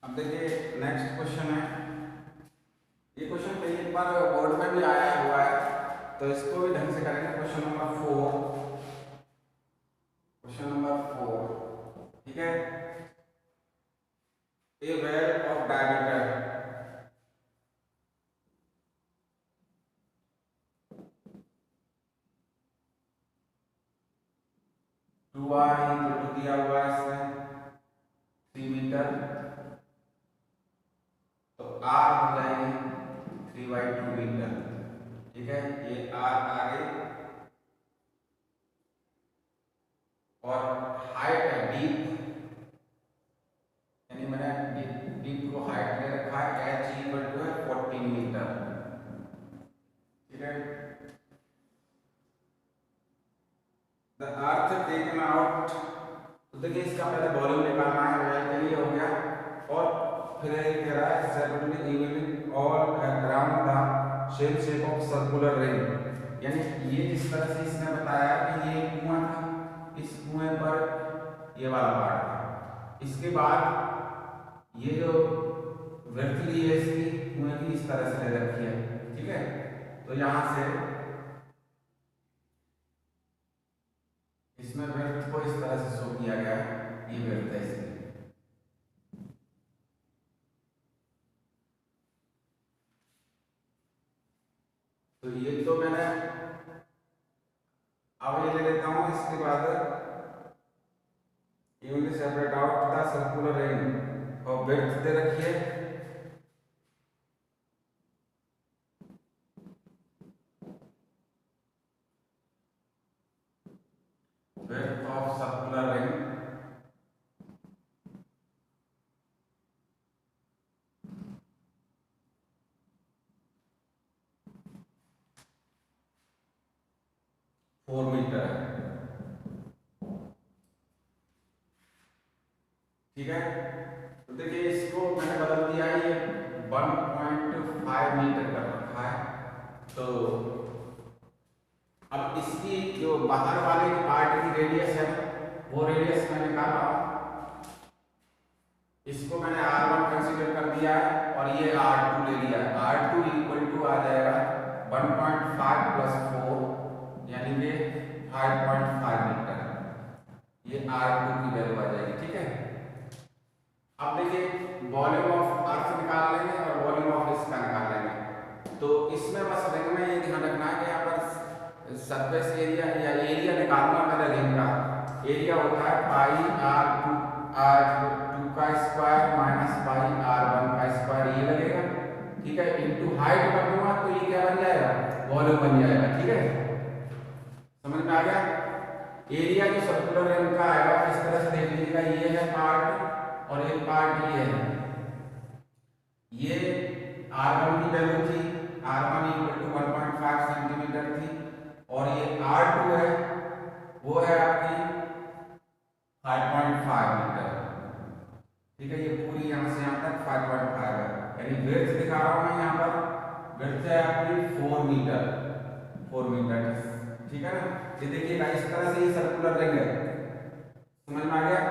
अब देखिए next question है। ये क्वेश्चन कई एक बार बोर्ड में भी आया हुआ है, तो इसको भी ढंग से करेंगे। क्वेश्चन नंबर 4, क्वेश्चन नंबर 4, ठीक है। ए वेल ऑफ डायमीटर 2r दिया हुआ है इसमें 3 मीटर, तो r हो जाएगी 3/2 मीटर, ठीक है। ये r आ गई और हाइट है डीप, यानी मैंने डीप को हाइट ले रखा है h इक्वल टू है 14 मीटर, ठीक है। द अर्थ टेकन आउट, तो देखिए इसका पहले वॉल्यूम निकालना है, वेल के लिए हो गया। और फिर ये कह रहा है separately evening all around the same shape of circular ring, यानी ये जिस तरह से इसने बताया कि ये कुआं था, इस कुएं पर ये वाला पार्ट था, इसके बाद ये जो वृत्त ली है इसकी कुएं की इस तरह से ले रखी है, ठीक है। तो यहां से इसमें वृत्त को इस तरह से शो किया गया है, ये वृत्त है इसकी। तो ये तो मैंने अब ये ले लेता हूं, इसके बाद unit separate out the circular ring और वृत्त दे रखी है, width of circular ring four metre है, ठीक है। तो देखिए इसको मैंने बदल दिया है, ये 1.5 मीटर कर रखा है। तो अब इसकी जो बाहर वाले पार्ट की रेडियस है वो रेडियस मैं निकाल रहा हूं, इसको मैंने r1 कंसीडर कर दिया है और ये r2 ले लिया है। r2 इक्वल टू आ जाएगा 1.5 प्लस 4 यानी कि 5.5 मीटर, ये r2 की वैल्यू आ जाएगी, ठीक है। अब देखिए वॉल्यूम ऑफ अर्थ निकाल लेंगे और वॉल्यूम ऑफ इसका निकाल लेंगे। तो इसमें बस रिंग में ये ध्यान रखना है कि यहाँ पर सरफेस एरिया या एरिया निकालना मैंने रिंग का एरिया होता है पाई r2 का स्क्वायर माइनस पाई r1 का स्क्वायर, ये लगेगा, ठीक है। इनटू हाइट कर दूंगा तो ये क्या बन जाएगा, वॉल्यूम बन जाएगा, ठीक है। समझ में आ गया। एरिया जो सर्कुलर रिंग का आएगा इस तरह से देख लीजिएगा, ये है पार्ट और एक पार्ट ये है। ये r1 की वैल्यू थी, r1 इक्वल टू 1.5 सेंटीमीटर थी, और ये r2 है वो है आपकी 5.5 मीटर, ठीक है। ये पूरी यहाँ से यहाँ तक 5.5 है, यानी विड्थ दिखा रहा हूँ मैं यहाँ पर, विड्थ है आपकी 4 मीटर, 4 मीटर, ठीक है ना। ये देखिएगा इस तरह से ये सर्कुलर रिंग है, समझ में आ गया।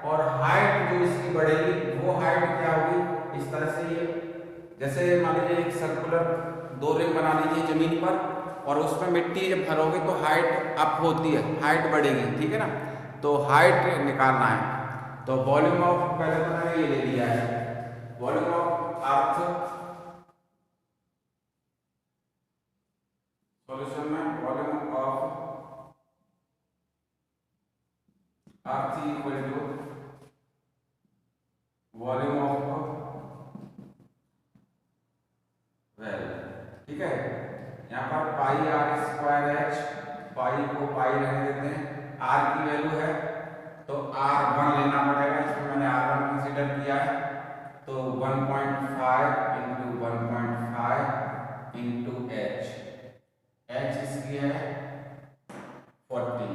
और हाइट जो इसकी बढ़ेगी वो हाइट क्या होगी, इस तरह से ये जैसे मान लीजिए एक सर्कुलर 2 रिंग बना लीजिए जमीन पर, और उसमें मिट्टी जब भरोगे तो हाइट अप होती है, हाइट बढ़ेगी, ठीक है ना। तो हाइट निकालना है, तो वॉल्यूम ऑफ पहले तो मैंने ये ले लिया है, वॉल्यूम ऑफ अर्थ, सॉल्यूशन में volume of earth equal to volume of well, ठीक है। यहाँ पर pi r square h, pi को पाई रहने देते हैं, आर की वैल्यू है तो r1 लेना पड़ेगा, इसमें मैंने r1 कंसीडर किया है। तो 1.5 इंटू 1.5 इंटू h, h इसकी है 40,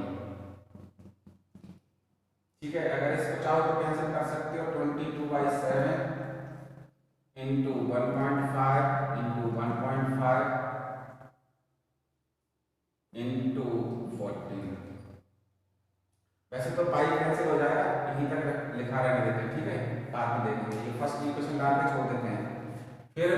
ठीक है। अगर इसको चाहो तो कैंसिल कर सकते हो, 22/7 इंटू 1.5 इंटू 1.5 इंटू 40, वैसे तो पाई कैंसिल हो जाएगा, यहीं तक लिखा रहने देते हैं, ठीक है। बाद में देखेंगे, ये फर्स्ट इक्वेशन डाल के छोड़ देते हैं। फिर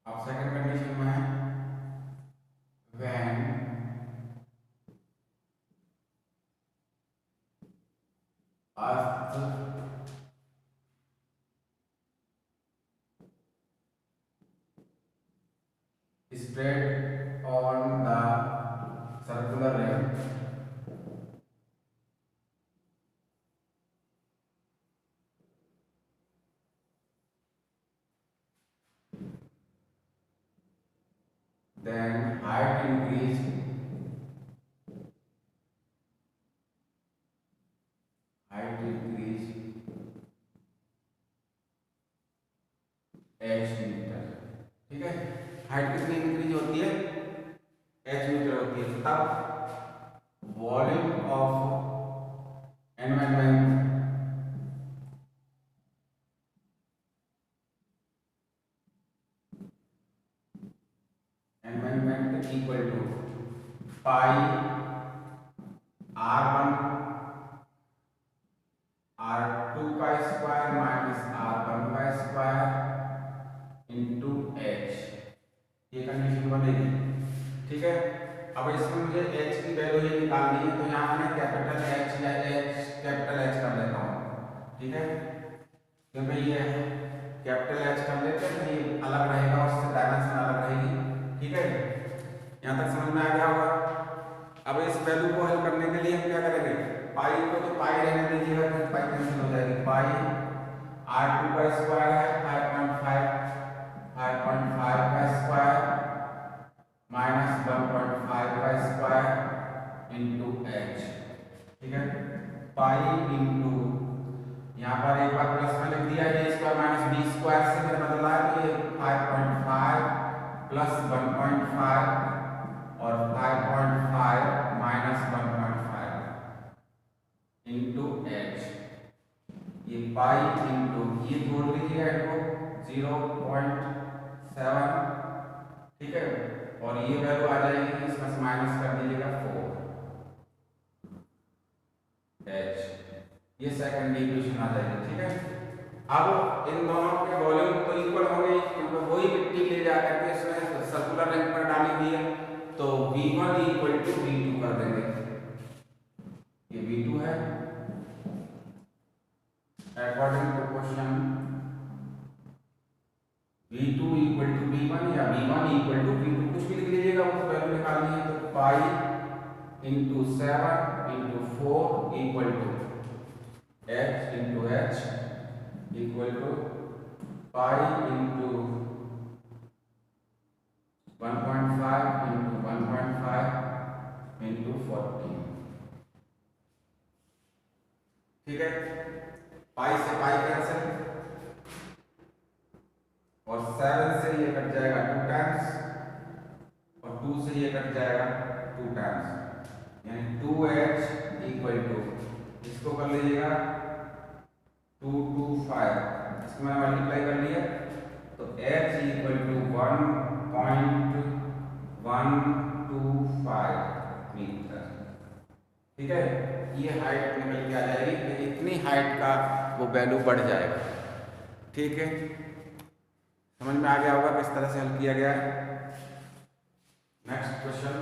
अब सेकंड कंडीशन में है when earth spread on the circular ring then height increase h metre. ठीक है, हाइट कितनी इंक्रीज होती है, h मीटर होती है, तब volume of environment equal to pi r1 r2 का स्क्वायर माइनस r1 का स्क्वायर इंटू h, ये कंडीशन बनेगी। ठीक है, अब इसमें मुझे h की वैल्यू ये निकालनी है, तो यहाँ मैं कैपिटल H या कैपिटल H कर लेता हूँ। ठीक है, क्योंकि ये कैपिटल H कर लेते हैं तो ये अलग रहेगा, उससे डायमेंशन अलग रहेगी। ठीक है, यहाँ तक समझ में आ गया होगा। अब इस वैल्यू को हल करने के लिए हम क्या करेंगे, पाई को तो पाई रहने दीजिएगा, फिर पाई कैंसिल हो जाएगी। पाई r2 का स्क्वायर है 5.5 का स्क्वायर माइनस 1.5 का स्क्वायर इंटू h। ठीक है, पाई इंटू यहाँ पर एक बार प्लस में लिख दिया है, स्क्वायर माइनस बी स्क्वायर से मैंने बदला है, तो ये 5.5 प्लस 1.5 और 5.5 माइनस 1.5 इंटू h, ये पाई इंटू ये जोड़ लीजिएगा इनको 0.7। ठीक है, और ये वैल्यू आ जाएगी, इसमें से माइनस कर दीजिएगा 4h, ये सेकंड इक्वेशन आ जाएगी। ठीक है, अब इन दोनों के वॉल्यूम तो इक्वल होंगे, क्योंकि वही मिट्टी ले जा करके इसमें सर्कुलर रिंग पर डाली हुई है, तो V1 इक्वल टू V2 कर देंगे। ये V2 है, according to question V2 equal to V1 या V1 इक्वल टू V2, कुछ भी लिख लीजिएगा, वो वैल्यू निकालनी है। तो pi into 7 into 4 equal to h into h equal to pi into 1.5 into 1.5 into 14। ठीक है, पाई से पाई कैंसिल और 7 से ये कट जाएगा 2 टाइम्स और 2 से ये कट जाएगा 2 टाइम्स, यानी 2h इक्वल टू, इसको कर लीजिएगा 225, इसको मैंने मल्टीप्लाई कर लिया, तो h इक्वल टू 1.125 मीटर। ठीक है, ये हाइट निकल के आ जाएगी, तो इतनी हाइट का वो वैल्यू बढ़ जाएगा। ठीक है, समझ में आ गया होगा किस तरह से हल किया गया है। नेक्स्ट क्वेश्चन,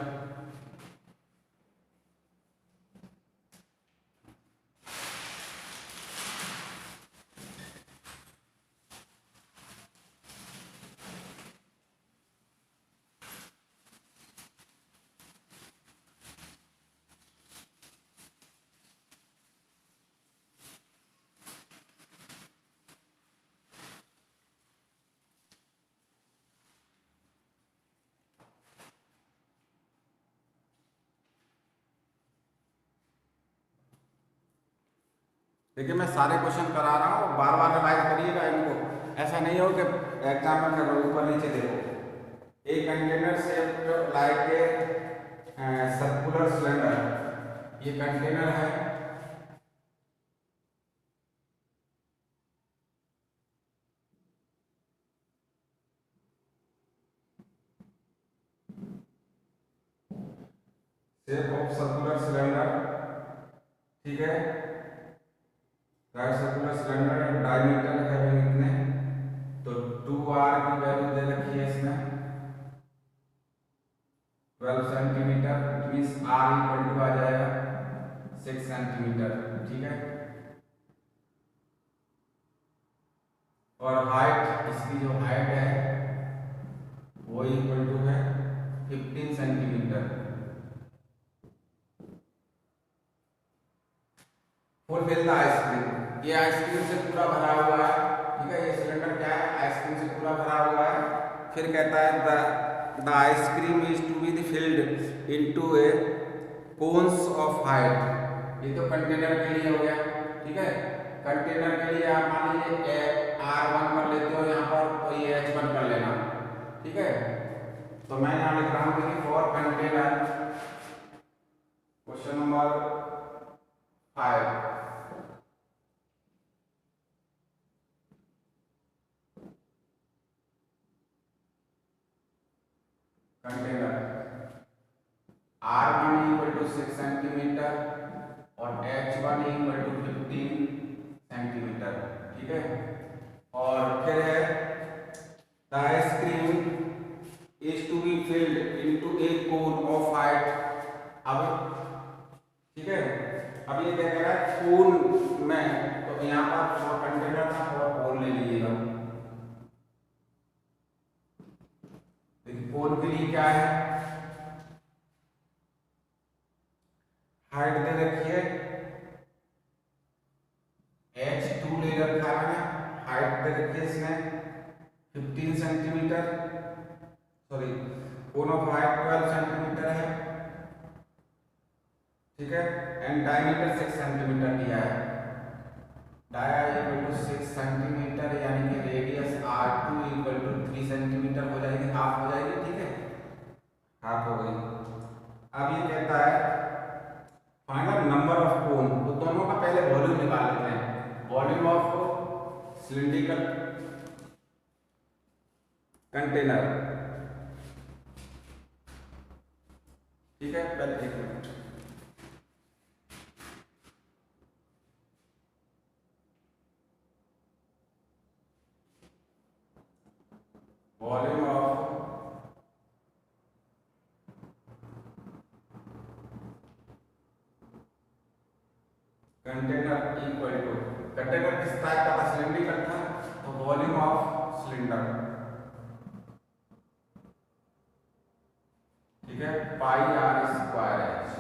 देखिए मैं सारे क्वेश्चन करा रहा हूँ, बार बार रिवाइज करिएगा इनको, ऐसा नहीं हो कि एग्जाम में कर ऊपर नीचे देखो। एक container shape like a circular cylinder, ये कंटेनर है, शेप ऑफ सर्कुलर सिलेंडर, ठीक है, राइट सर्कुलर सिलेंडर डायमीटर है इतने, तो 2r की वैल्यू दे रखी है इसमें 12 centimetre, it means r equal to आ जाएगा 6 सेंटीमीटर, ठीक है। और हाइट, इसकी जो हाइट है वो इक्वल टू है 15 सेंटीमीटर। फुलफिल द आइसक्रीम, ये आइसक्रीम से पूरा भरा हुआ है, ठीक है, ये सिलेंडर क्या है, आइसक्रीम से पूरा भरा हुआ है। फिर कहता है the ice cream is to be filled into a cones of height, ये तो कंटेनर के लिए हो गया, ठीक है। कंटेनर के लिए आप मान लीजिए R1 कर लेते हो यहाँ पर, तो ये H1 कर लेना, ठीक है। तो मैं यहाँ लिख रहा हूँ कि for container, question number 5, container R1 equal to 6 centimetre और H1 इक्वल टू 15 सेंटीमीटर, ठीक है। और फिर है the ice cream is to be filled into a cone of height, अब ठीक है, अब ये क्या कह रहा है कोन में, तो यहाँ पर कंटेनर था थोड़ा कोन ले लीजिएगा, कोन के लिए क्या है, हाइट दे रखी है H2 ले रखा है, हाइट दे रखी है इसमें 15 centimetre, sorry cone of height 12 centimetre है, ठीक है, एंड डायमीटर 6 सेंटीमीटर दिया है, डाया इक्वल टू 6 सेंटीमीटर, यानी कि radius R2 equal to 3 centimetre हो जाएगी, हाफ हो जाएगी, ठीक है, हाफ हो गई। अब ये कहता है फाइंड नंबर ऑफ कोन, तो दोनों का पहले वॉल्यूम निकाल लेते हैं, वॉल्यूम ऑफ सिलिंड्रिकल कंटेनर, ठीक है, पहले एक minute, volume of container equal to, container किस टाइप का था, सिलिंड्रिकल था, तो वॉल्यूम ऑफ सिलेंडर, ठीक है, पाई आर स्क्वायर एच,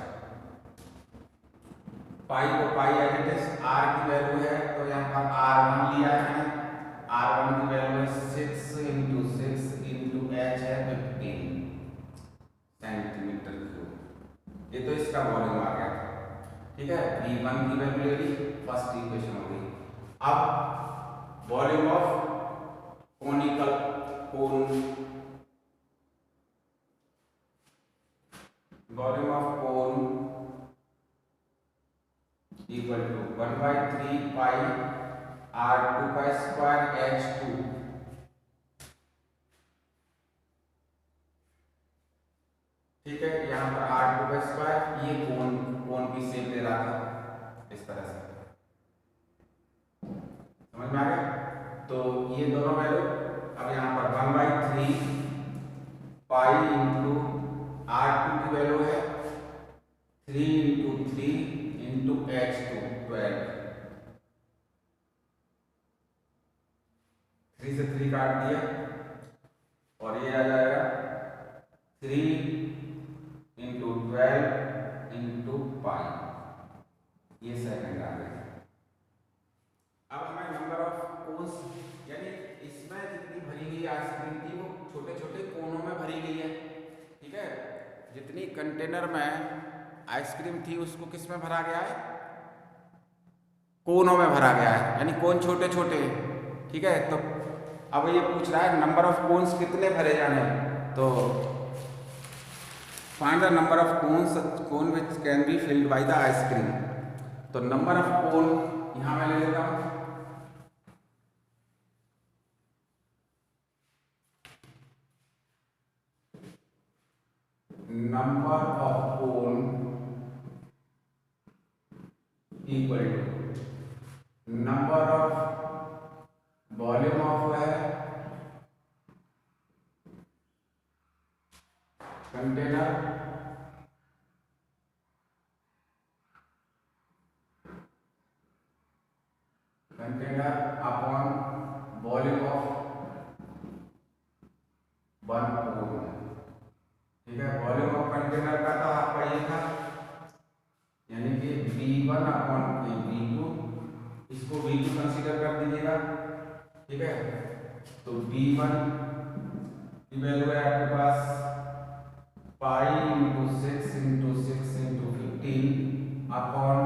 पाई को पाई एच इट आर की वैल्यू है, तो यहाँ पर R1 लिया है, R1 की वैल्यू है 6 इंटू 6 इंटू एच है 15 सेंटीमीटर क्यूब, ये तो इसका वॉल्यूम आ गया, ठीक है। V1 की वैल्यू ले ली, फर्स्ट इक्वेशन हो गई। अब volume of conical cone, volume of cone equal to 1/3 pi R2 का स्क्वायर H2, ठीक है, यहाँ पर R2 का स्क्वायर, ये कोन की शेप ले रहा था इस तरह से, समझ में आ गया। तो ये दोनों वैल्यू, अब यहाँ पर 1/3 पाई इंटू R2 की वैल्यू है 3 इंटू 3 इंटू H2 12, 3 से 3 काट दिया और ये आ जाएगा 3 इंटू 12 इंटू पाई, ये सेकंड आ गया। अब हमें नंबर ऑफ कोन्स, यानी इसमें जितनी भरी गई आइसक्रीम थी वो छोटे छोटे कोनों में भरी गई है, ठीक है, जितनी कंटेनर में आइसक्रीम थी उसको किस में भरा गया है, कोनों में भरा गया है, यानी कोन छोटे छोटे, ठीक है। तो अब ये पूछ रहा है नंबर ऑफ कोन्स कितने भरे जाने, तो find the number of cone which can be filled by the ice cream, तो नंबर ऑफ कोन यहां मैं ले लेता हूं, number of cone equal to number of volume of है container upon volume of one पूल। ठीक है, वॉल्यूम ऑफ कंटेनर का था आपका ये था, यानी कि V1 अपॉन V2, इसको V2 कंसीडर कर दीजिएगा। ठीक है, तो V1 की वैल्यू है आपके पास pi into 6 into 6 into 15 upon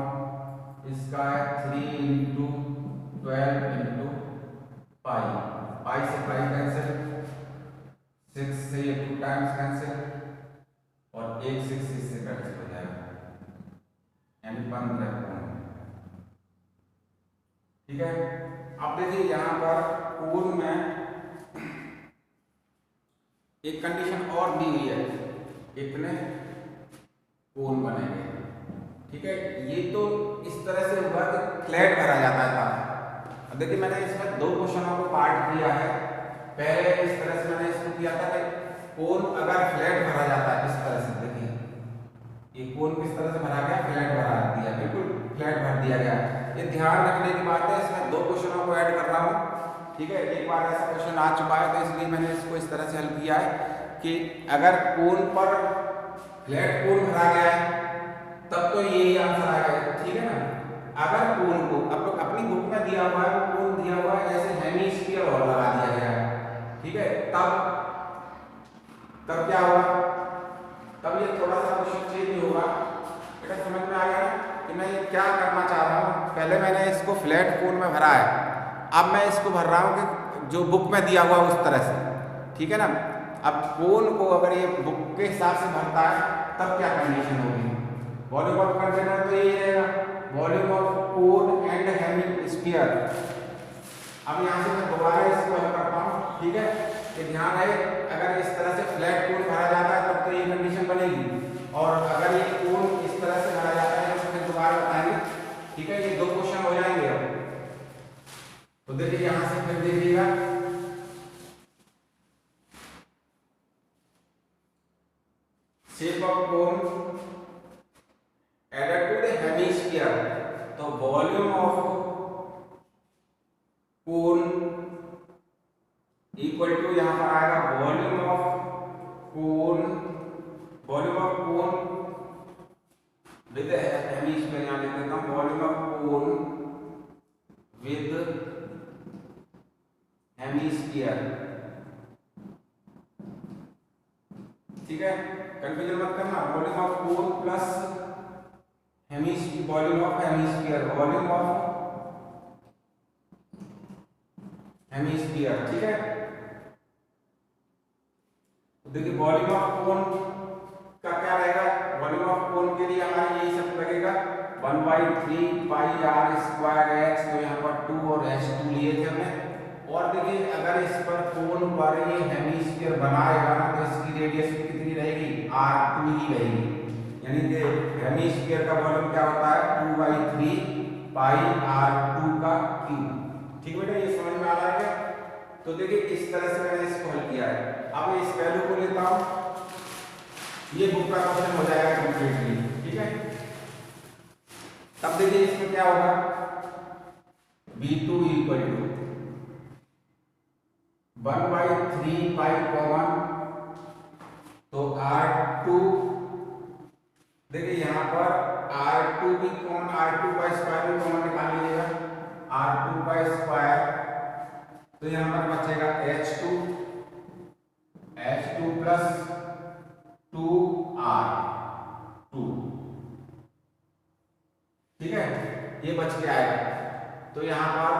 इसका है 3 इंटू 12 इंटू पाई। पाई से पाई कैंसिल, 6 से ये 2 टाइम्स कैंसिल और 1 6 से कैंसिल हो जाएगा, यानी 15 कोण। ठीक है, अब देखिए यहाँ पर कोण में एक कंडीशन और दी हुई है, इतने कोण बनेंगे। ठीक है, ये तो इस तरह से होगा कि फ्लैट भरा जाता था। अब देखिए मैंने इसमें दो क्वेश्चनों को पार्ट किया है। पहले इस तरह से मैंने इसको किया था कि कोण अगर फ्लैट भरा जाता है, इस तरह से देखिए ये कोण किस तरह से भरा गया, फ्लैट भरा दिया, बिल्कुल फ्लैट भर दिया गया। ये ध्यान रखने की बात है, इसमें दो क्वेश्चनों को ऐड कर रहा हूँ। ठीक है, एक बार ऐसा क्वेश्चन आ चुका है तो इसलिए मैंने इसको इस तरह से हल किया है कि अगर कोण पर फ्लैट कोण भरा गया है तब तो यही आंसर आएगा। ठीक है ना, अगर कोण को अब अपनी बुक में दिया हुआ है, वो कोण दिया हुआ है जैसे हेमीस्फीयर और लगा दिया गया है। ठीक है, तब क्या होगा, तब ये थोड़ा सा क्वेश्चन चेंज होगा। बेटा समझ में आ गया कि मैं ये क्या करना चाह रहा हूँ। पहले मैंने इसको फ्लैट कोण में भरा है, अब मैं इसको भर रहा हूँ कि जो बुक में दिया हुआ उस तरह से। ठीक है ना, अब कोण को अगर ये बुक के हिसाब से भरता है तब क्या कंडीशन होगी, वॉल्यूम ऑफ कंटेनर तो यही रहेगा, volume of cone and hemisphere. अब यहाँ से मैं दोबारा इसको हल करता हूँ। ठीक है, कि ध्यान रहे अगर इस तरह से फ्लैट कोन भरा जाता है तब तो ये कंडीशन बनेगी, और अगर ये कोन इस तरह से भरा जाता है तो फिर दोबारा बताएंगे। ठीक है, ये दो क्वेश्चन हो जाएंगे। अब तो देखिए यहाँ से फिर देखिएगा, shape of cone added to the hemisphere, तो volume of cone equal to यहाँ पर आएगा volume of cone with hemisphere. यहाँ लिख देता हूँ volume of cone with hemisphere. ठीक है, कंफ्यूजन मत करना, volume of cone plus volume of hemisphere, volume of hemisphere. ठीक है, तो देखिए वॉल्यूम ऑफ कोन का क्या रहेगा, वॉल्यूम ऑफ कोन के लिए हमारा यही सब लगेगा 1/3 पाई आर स्क्वायर एच, तो यहाँ पर 2 और h2 लिए थे हमने। और देखिए अगर इस पर कोन पर ये हेमिस्फीयर बनाएगा ना तो इसकी रेडियस कितनी रहेगी, r2 ही रहेगी, यानी कि हेमिस्फीयर का वॉल्यूम क्या होता है 2/3 पाई r2 का क्यूब। ठीक बेटा, ये समझ में आ रहा है। तो देखिए इस तरह से मैंने इसको हल किया है। अब इस वैल्यू को लेता हूं, ये बुक का क्वेश्चन हो जाएगा कंप्लीटली। ठीक है, तब देखिए इसमें क्या होगा, V2 equal to 1/3 pi common, तो r2, देखिए यहाँ पर R2 भी कॉमन, R2 का स्क्वायर भी कॉमन निकाल लीजिएगा, R2 का स्क्वायर, तो यहाँ पर बचेगा H2 प्लस 2R2। ठीक है, ये बच के आएगा। तो यहाँ पर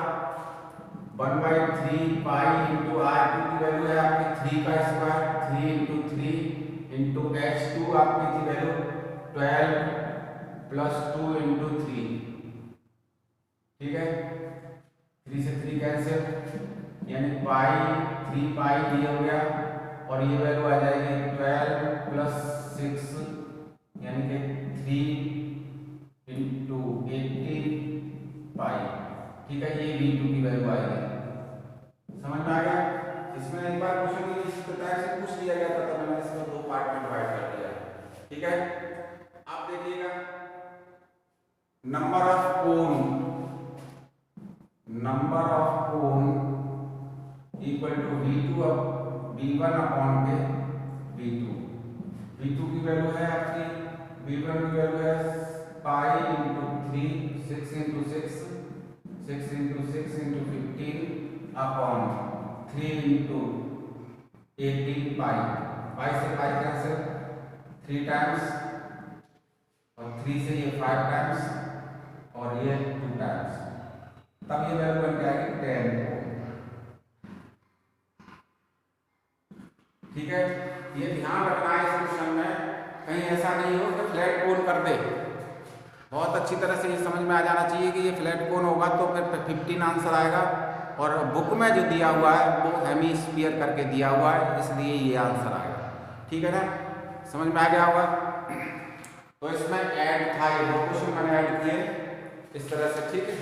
1/3 पाई इंटू R2 की वैल्यू है आपकी 3 का स्क्वायर, 3 इंटू 3 इंटू H2 आपकी थी वैल्यू 12 प्लस 2 इंटू 3। ठीक है, 3 से 3 कैंसिल, यानी पाई 3 पाई ये हो गया, और ये वैल्यू आ जाएगी 12 प्लस 6, यानी कि 3 इंटू 18 ठीक है, ये V2 की वैल्यू आएगी। समझ में आ गया? इसमें एक बार क्वेश्चन इस प्रकार से पूछ लिया गया था, तो मैंने इसको दो पार्ट में डिवाइड कर दिया। ठीक है, आप देखिएगा number of cone equal to V2 V1 upon के V2। V2 की वैल्यू है आपकी, V1 की वैल्यू है pi into 3, 6 into 6, 6 into 6 into 15 upon 3 into 18 पाई। पाई से पाई कैंसिल, 3 टाइम्स, और 3 से ये 5 टाइम्स, और ये 2 टाइम्स, तब ये वैल्यू बन जाएगी 10 कोण। ठीक है, ये ध्यान रखना है इस क्वेश्चन में, कहीं ऐसा नहीं हो कि फ्लैट कोण कर दे। बहुत अच्छी तरह से ये समझ में आ जाना चाहिए कि ये फ्लैट कोण होगा तो फिर 15 आंसर आएगा, और बुक में जो दिया हुआ है वो हेमीस्फीयर करके दिया हुआ है, इसलिए ये आंसर आएगा। ठीक है ना, समझ में आ गया होगा? तो इसमें ऐड था, ये दो क्वेश्चन मैंने ऐड किए इस तरह से। ठीक है।